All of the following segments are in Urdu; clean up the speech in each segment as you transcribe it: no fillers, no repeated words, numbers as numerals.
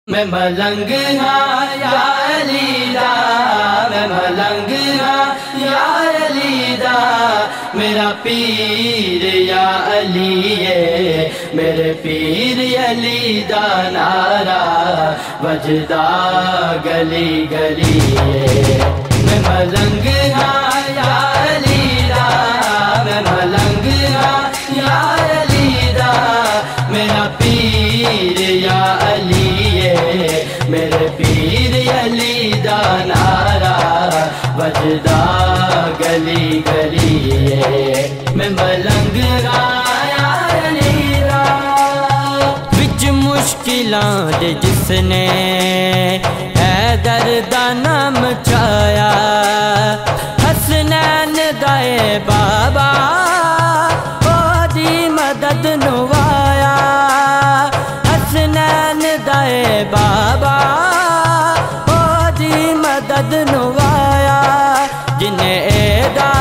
میں ملنگ ہاں یا علی دا، میں ملنگ ہاں یا علی دا، میرا پیر یا علی ہے، میرے پیر علی دا نعرہ بجدا گلی گلی ہے۔ میں ملنگ ہاں یا علی دا، میں ملنگ ہاں یا علی دا، میرا پیر یا علی میرے پیر علی دا نعرہ بجدا گلی گلی ہے۔ میں ملنگ آیا علی دا، وچ مشکلاں دے جس نے حیدر دا نام چایا، حسنین دائے بابا دی مدد نوایا، حسنین دائے بابا دی مدد نوایا، جنہیں ایدا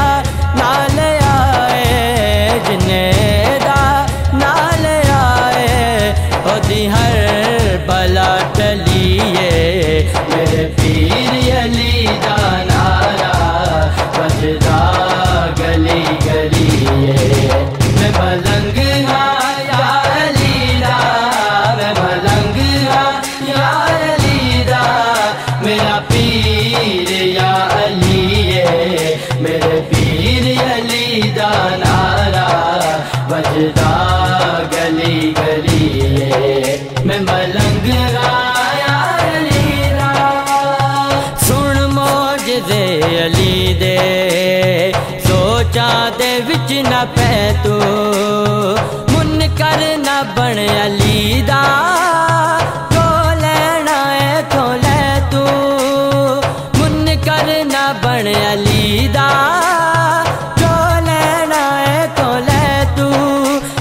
نال آئے، جنہیں دا نال آئے، او دی ہر بلا ٹلیے، میرے پیر علی دا نعرہ بجدا گلی گلی ہے۔ میں ملنگ ہاں یا علی دا، میں ملنگ ہاں یا علی دا، میرا پیر یا علی ہے، میرے پیر علی دا نعرہ بجدا گلی گلی ہے۔ میں ملنگ آیا علی دا، سن معجزے علی دے، سوچاں دے وچ نہ پے تو، منکر نہ بن علی دا، جو لینا ہے تو لے تو، منکر نہ بن علی دا، جو لینا ہے تو لے تو،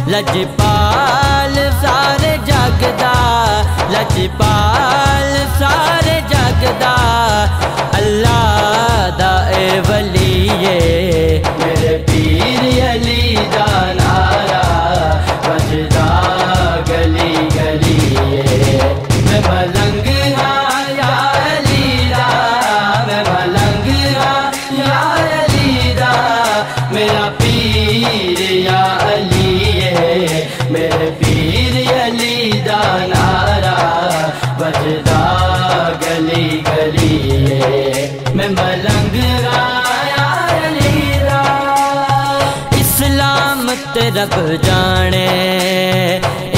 لجپال سارے جگ دا، لجپال سارے جگ دا، اللہ دا اے ولی ہے، میرے پیر علی دا نعرہ بجدا گلی گلی ہے۔ میں ملنگ ہاں یا علی دا، میں ملنگ ہاں یا علی دا، میرا پیر یا علی ہے، میرے پیر علی دا نعرہ بجدا گلی گلی ہے۔ میں ملنگ آیا علی دا، اسلام تے رب جانے،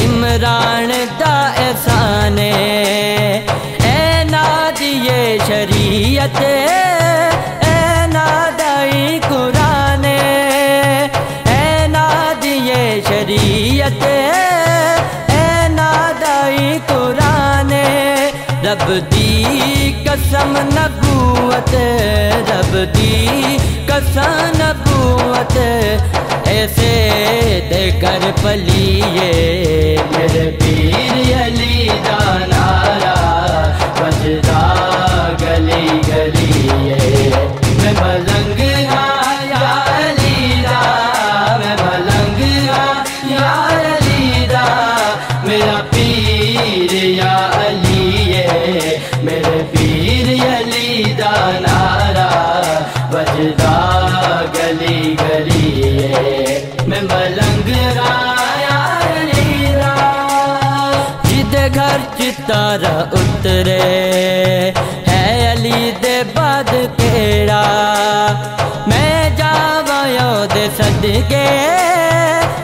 عمران دا احسان، اے نادیے شریعت، اے نادائی قرآن، اے نادیے شریعت، اے نادائی قرآن، رب دی قسم نبوت، رب دی قسم نبوت، ایسے دے کر پلیے، میرے پیر علی دا نعرہ بجدا گلی گلی ہے۔ میں ملنگ ہاں یا علی دا، میں ملنگ ہاں یا علی دا، میرا پیر یا علی ہے، میرے پیر علی دا نعرہ بجدا گلی گلی ہے۔ میں ملنگ آیا علی دا، جدے گھر چتارا اترے ہے علی دے بعد کیڑا، میں جاواں دے صدقے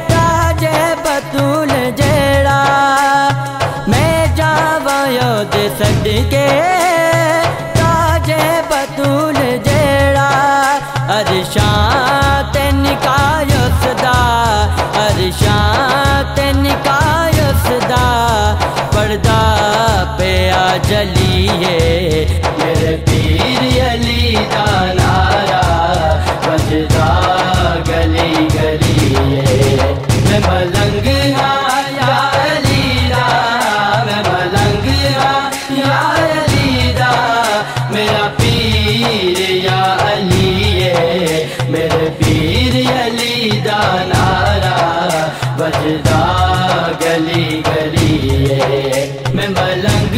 تاجے بطول جیڑا، میں جاواں دے صدقے تاجے بطول جیڑا، عرشاں تے نکاح اسدا، عرشاں تے نکاح اسدا، پردہ پیا جلیے، میرے پیر علی دا نعرہ بجدا گلی گلی ہے۔ میں ملنگ ہاں یا علی دا، میں ملنگ ہاں یا علی دا، میرا پیر یا علی ہے، میرے پیر علی دا نعرہ بجدا گلی گلی ہے۔ میں ملنگ